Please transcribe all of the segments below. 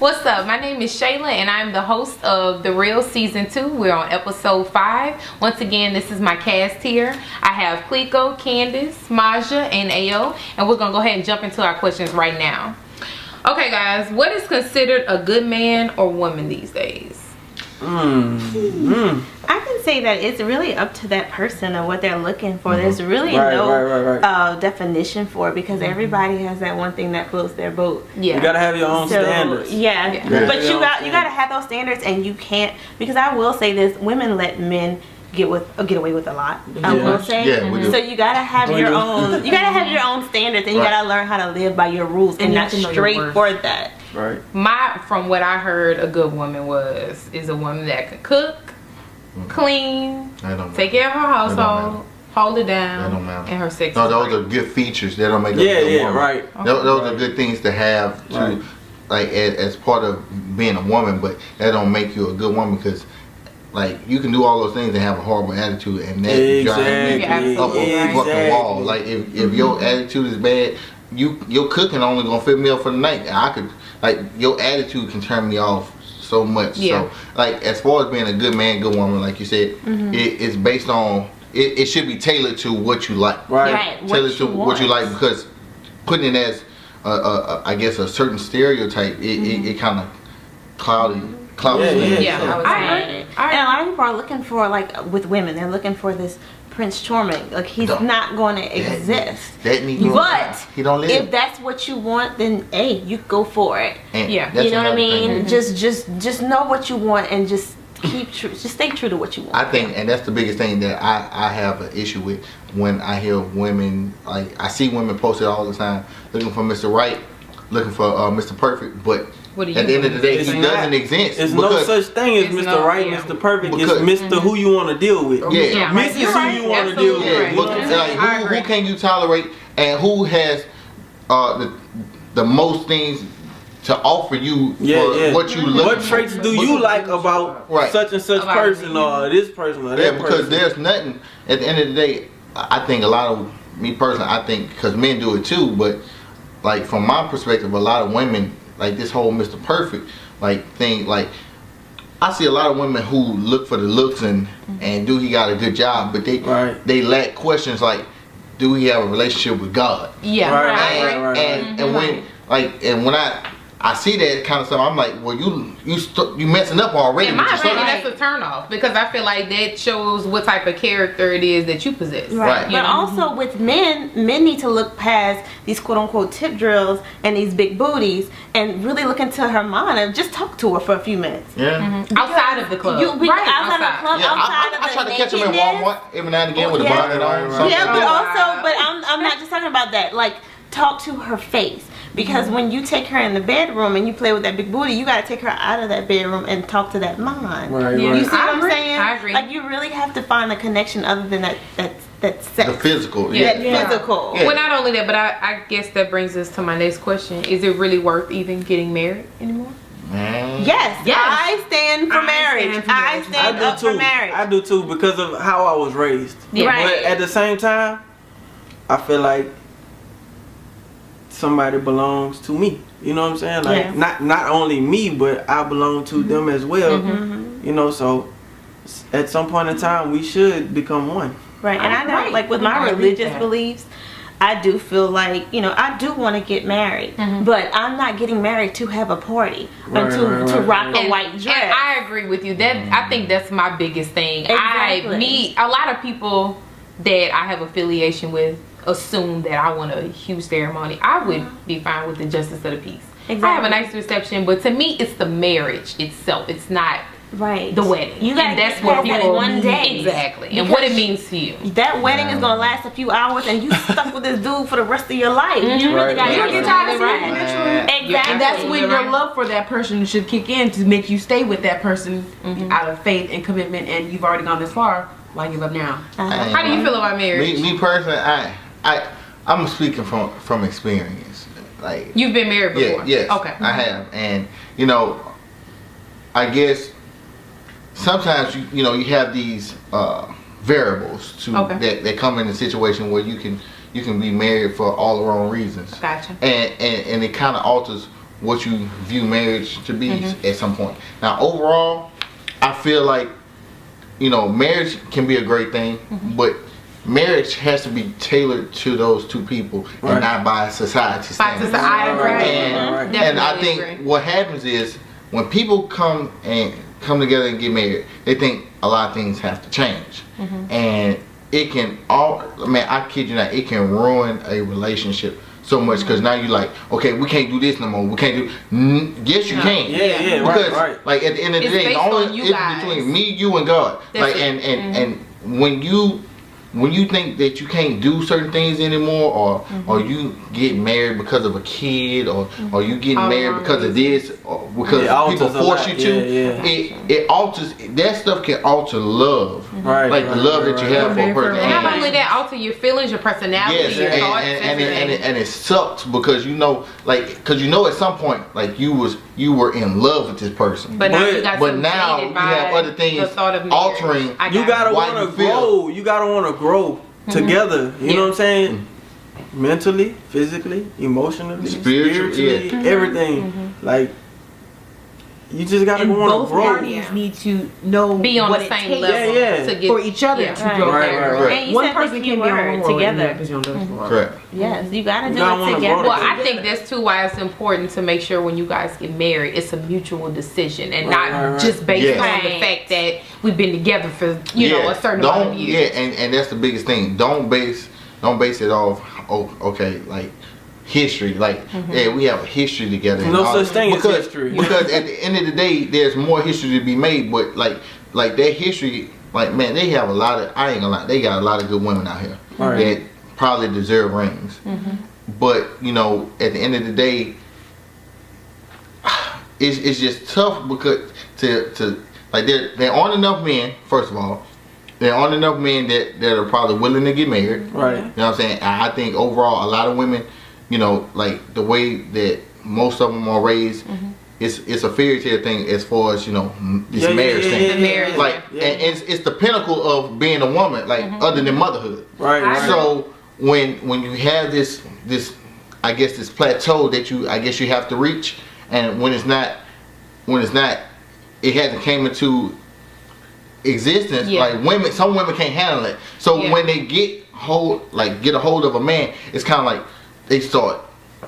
What's up? My name is Shayla and I'm the host of The Real Season 2. We're on episode 5. Once again, this is my cast here. I have Kleiko, Candace, Maja, and Ayo. And we're going to go ahead and jump into our questions right now. Okay guys, what is considered a good man or woman these days? I can say that it's really up to that person and what they're looking for. There's really no definition for it because everybody has that one thing that floats their boat. Yeah, you gotta have your own standards. Yeah, but you gotta have those standards, and you can't, because I will say this: women let men get away with a lot. I will say. So you gotta have your own. You gotta have your own standards, and you gotta learn how to live by your rules and not straight for that. Right. From what I heard, a good woman is a woman that can cook, clean, take care of her household, hold it down, and her sex. No, those are good features. They don't make a good woman. Right. Okay. Those are good things to have to, like, as part of being a woman, but that don't make you a good woman because, like, you can do all those things and have a horrible attitude, and that drives me up a fucking wall. Like, if your attitude is bad, your cooking only gonna fit me up for the night. I could. Like, your attitude can turn me off so much. So, like, as far as being a good man, good woman, like you said, it's based on, it should be tailored to what you like. Right. Tailored to what you like, because putting it as, I guess, a certain stereotype, it kind of clouds things. I agree. And a lot of people are looking for, like, with women, they're looking for this Prince Charming. Like, he's not going to exist. That Negro, but he don't live. If that's what you want, then hey, you go for it. And you know what I mean? Just know what you want and just stay true to what you want. I think, and that's the biggest thing that I have an issue with when I hear women, like, I see women posted all the time looking for Mr. Right, looking for Mr. Perfect, but at the end of the day, he doesn't exist. There's no such thing as Mr. Right, Mr. Perfect. It's Mr. Who you want to deal with. Mrs. Who you want to deal with. Like, who can you tolerate, and who has the most things to offer you for what you look for? What traits do you like about such and such person or this person or that person? Because there's nothing, at the end of the day, I think a lot of, me personally, I think, because men do it too, but like, from my perspective, a lot of women, like, this whole Mr. Perfect, like, thing, like, I see a lot of women who look for the looks and do he got a good job, but they lack questions like, do he have a relationship with God? And when, like, and when I see that kind of stuff, I'm like, well, you messing up already. In my opinion, that's a turnoff, because I feel like that shows what type of character it is that you possess. Right. But also with men need to look past these quote unquote tip drills and these big booties and really look into her mind and just talk to her for a few minutes. Outside of the club. Outside of the club. Outside of the I try to catch them in Walmart every now and again with a bonnet on. But I'm not just talking about that. Like, talk to her face. Because when you take her in the bedroom and you play with that big booty, you got to take her out of that bedroom and talk to that mind. You see what I'm saying? I agree. Like, you really have to find a connection other than that sex. The physical. Physical. Well, not only that, but I guess that brings us to my next question. Is it really worth even getting married anymore? Yes. I stand for marriage. I stand up for marriage. I do too, because of how I was raised. But at the same time, I feel like somebody belongs to me. You know what I'm saying? Like, not only me, but I belong to them as well. You know, so at some point in time, we should become one. Right. And I know, like, with my religious beliefs, I do feel like, you know, I do want to get married, but I'm not getting married to have a party or to rock a white dress. And I agree with you. That I think that's my biggest thing. Exactly. I meet a lot of people that I have affiliation with assume that I want a huge ceremony. I would be fine with the justice of the peace. I have a nice reception, but to me, it's the marriage itself. It's not the wedding. You gotta that's what people one day. Exactly. And what it means to you. That wedding is gonna last a few hours, and you stuck with this dude for the rest of your life. You really gotta get tired of it. Exactly. And that's when your love for that person should kick in to make you stay with that person out of faith and commitment. And you've already gone this far. Why give up now? How do you feel about marriage? Me personally, I'm speaking from experience. Like, you've been married before? Yes. Okay. I have, and you know, I guess sometimes you have these variables that come in a situation where you can be married for all the wrong reasons. Gotcha. And it kind of alters what you view marriage to be at some point. Now, overall, I feel like, you know, marriage can be a great thing, but marriage has to be tailored to those two people and not by society standards. I agree. And I think what happens is when people come together and get married, they think a lot of things have to change, and it can I kid you not, it can ruin a relationship so much, because now you're like, okay, we can't do this no more. We can't do. Yes, you can. Yeah, because like at the end of the day, it's between me, you, and God. That's like and when you think that you can't do certain things anymore, or you get married because of a kid, or you getting married because of this, or because people force you to, it alters. That stuff can alter love, like the love that you have for a person. And not only that, alter your feelings, your personality, your thoughts, and it sucks because you know, at some point, like you were in love with this person, but now you have other things altering. You gotta want to grow. You gotta want to grow together. You know what I'm saying? Mentally, physically, emotionally, spiritually, everything. Like, you just gotta want to grow. Both parties need to know be on the same level to get for each other to grow. And one person can be on together. Correct. Yes, you gotta do it together. Well, I think that's too why it's important to make sure when you guys get married, it's a mutual decision and not just based on the fact that we've been together for a certain amount of years. Yeah, and that's the biggest thing. Don't base it off like history, like we have a history together. No such thing as history. Because at the end of the day, there's more history to be made. But like that history, like, man, they have a lot of. I ain't gonna lie, they got a lot of good women out here that probably deserve rings. But you know, at the end of the day, it's just tough because to like there aren't enough men. First of all, there aren't enough men that are probably willing to get married. Right. You know what I'm saying? I think overall, a lot of women, you know, like the way that most of them are raised, it's a fairy tale thing as far as, you know, this marriage thing. And it's the pinnacle of being a woman, like other than motherhood. Right. So when you have this I guess this plateau that you have to reach, and when it's not, it hasn't came into existence. Like some women can't handle it. So when they get a hold of a man, it's kind of like they start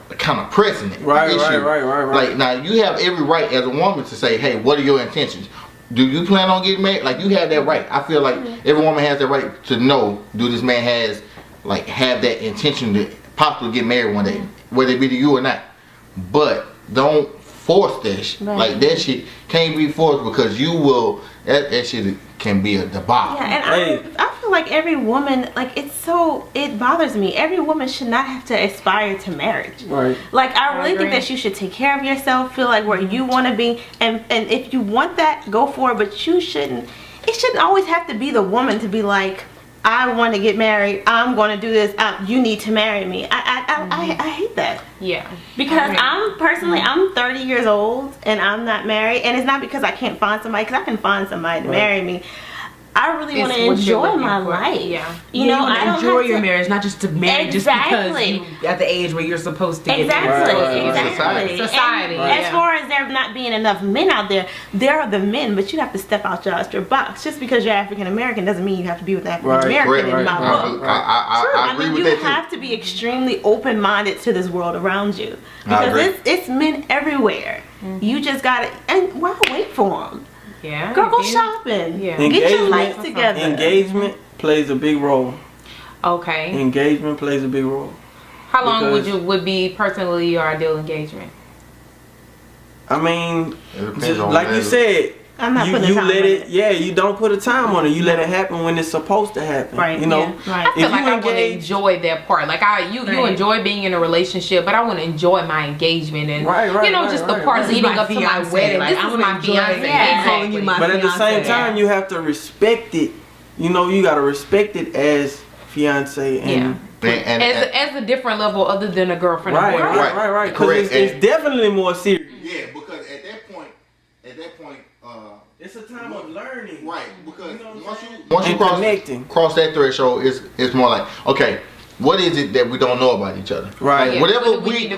kind of pressing it. Right. Like, now you have every right as a woman to say, hey, what are your intentions? Do you plan on getting married? Like, you have that right. I feel like every woman has that right to know, do this man have that intention to possibly get married one day, whether it be to you or not. But don't force that shit. Like, that shit can't be forced, because you will, that shit can be a debacle. Yeah, and I feel like every woman, like, it bothers me. Every woman should not have to aspire to marriage. Right. Like, I really think that you should take care of yourself, feel like where you want to be, and if you want that, go for it, but it shouldn't always have to be the woman to be like, I want to get married, I'm going to do this, you need to marry me. I hate that. Yeah. Because I'm 30 years old and I'm not married, and it's not because I can't find somebody, because I can find somebody to marry me. I really want to enjoy my life. Yeah. You know, I don't enjoy your marriage, not just to marry just because you're at the age where you're supposed to get married. Exactly. Society. As far as there not being enough men out there are the men, but you have to step out your box. Just because you're African American doesn't mean you have to be with African American in my book. I agree with that too. You have to be extremely open-minded to this world around you, because it's men everywhere. You just gotta, and why wait for them? Yeah, girl, go shopping. Yeah, get your life together. Engagement plays a big role. Okay. Engagement plays a big role. How long would be personally your ideal engagement? I mean, just like you said, I'm not putting you let it. Yeah, you don't put a time on it. You let it happen when it's supposed to happen. Right. You know. Yeah. Right. I feel like I want to enjoy that part. Like you enjoy being in a relationship, but I want to enjoy my engagement and just the part leading up to my wedding. Like, this is my fiance. Exactly. But at the same time, you have to respect it. You know, you gotta respect it as fiance and. As a different level other than a girlfriend. Right. Because it's definitely more serious. Yeah, because at that point. It's a time of learning. Right, because once you cross that threshold, it's more like, okay, what is it that we don't know about each other? Right. Like, whatever we need to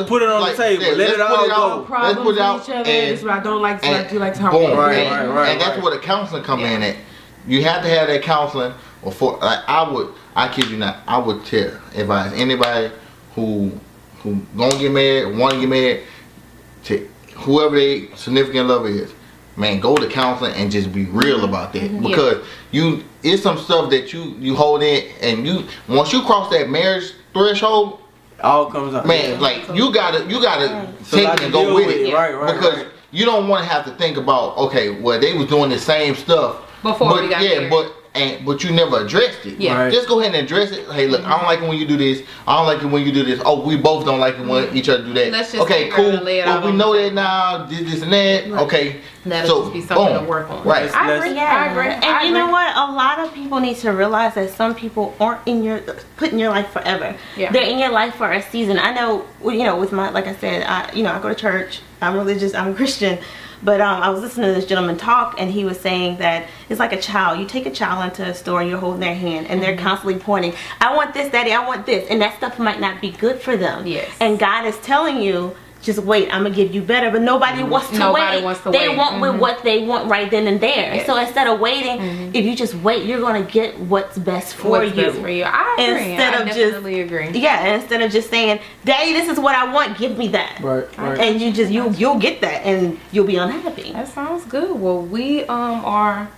put it on the table. Let it all go. Let's put it out. This is what I don't like. This is what I do like to talk about. Right. And that's where the counseling come in at. You have to have that counseling. Before, like I kid you not, I would advise anybody who gonna get married, want to get married, to whoever their significant lover is, man, go to counseling and just be real about that. Because it's some stuff that you hold in, and once you cross that marriage threshold, all comes out. Man, like you gotta take it and go with it. Right. Because you don't want to have to think about, okay, well, they was doing the same stuff before we got married. But you never addressed it. Yeah. Right. Just go ahead and address it. Hey, look, I don't like it when you do this. I don't like it when you do this. Oh, we both don't like it when each other do that. Let's just okay, cool. Well, we know that now. This and that. Right. Okay. That'll just be something to work on. Right. I agree. And you know what? A lot of people need to realize that some people aren't put in your life forever. Yeah. They're in your life for a season. I know, with my, like I said, I go to church. I'm religious. I'm a Christian. But I was listening to this gentleman talk, and he was saying that it's like a child. You take a child into a store, and you're holding their hand, and they're constantly pointing, I want this, Daddy, I want this. And that stuff might not be good for them. Yes. And God is telling you, just wait, I'm going to give you better. But nobody wants to wait. They want with what they want right then and there. Yes. So instead of waiting, if you just wait, you're going to get what's best for you. Best for you. I agree. I definitely agree. Yeah, instead of just saying, Daddy, this is what I want, give me that. Right. And you'll get that, and you'll be unhappy. That sounds good. Well, we are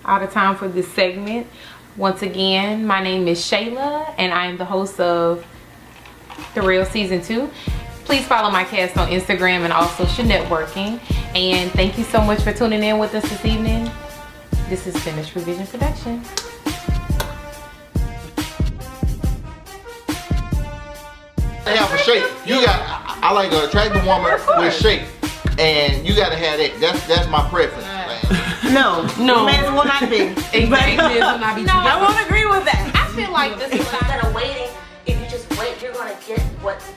out of time for this segment. Once again, my name is Shayla, and I am the host of The Real Season 2. Please follow my cast on Instagram and all social networking. And thank you so much for tuning in with us this evening. This is Finished Revision Production. Have a shape. I like an attractive woman with shape, and you gotta have that. That's my preference. No, men will not be. Exactly, will not be. I won't agree with that. I feel like this is instead of waiting. If you just wait, you're gonna get what's